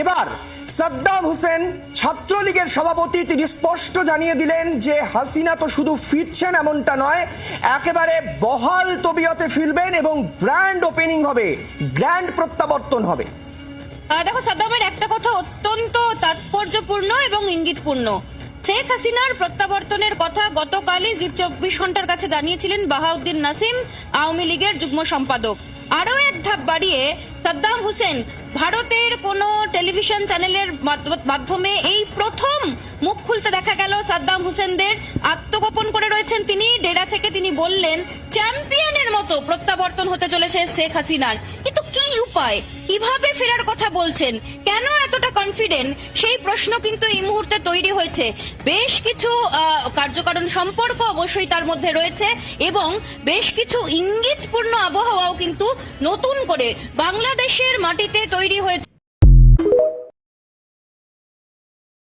এবার সাদ্দাম হোসেন ছাত্রলীগের সভাপতি, তিনি স্পষ্ট জানিয়ে দিলেন যে হাসিনা তো শুধু ফিরছেন এমনটা নয়, একেবারে বহাল তবিয়তে ফিরবেন এবং গ্র্যান্ড ওপেনিং হবে, গ্র্যান্ড প্রত্যাবর্তন হবে। দেখো, সাদ্দামের একটা কথা অত্যন্ত তাৎপর্যপূর্ণ এবং ইঙ্গিতপূর্ণ। শেখ হাসিনার প্রত্যাবর্তনের কথা গতকালই জি 24 ঘন্টার কাছে জানিয়েছিলেন বাহাউদ্দিন নাসিম, আওয়ামী লীগের যুগ্ম সম্পাদক। আরো এক ধাপ বাড়িয়ে সাদ্দাম হোসেন ভারতের কোন টেলিভিশন চ্যানেলের মাধ্যমে এই প্রথম মুখ খুলতে দেখা গেল সাদ্দাম হোসেনদের। আত্মগোপন করে রয়েছেন তিনি, ডেরা থেকে তিনি বললেন চ্যাম্পিয়নের মতো প্রত্যাবর্তন হতে চলেছে শেখ হাসিনার। কিন্তু কি উপায়, কিভাবে ফেরার কথা বলছেন, কেন এতটা কনফিডেন্ট, সেই প্রশ্ন কিন্তু এই মুহূর্তে তৈরি হয়েছে। বেশ কিছু কার্যকারণ সম্পর্ক অবশ্যই তার মধ্যে রয়েছে এবং বেশ কিছু ইঙ্গিতপূর্ণ আবহাওয়াও কিন্তু নতুন করে বাংলাদেশের মাটিতে তৈরি হয়েছে।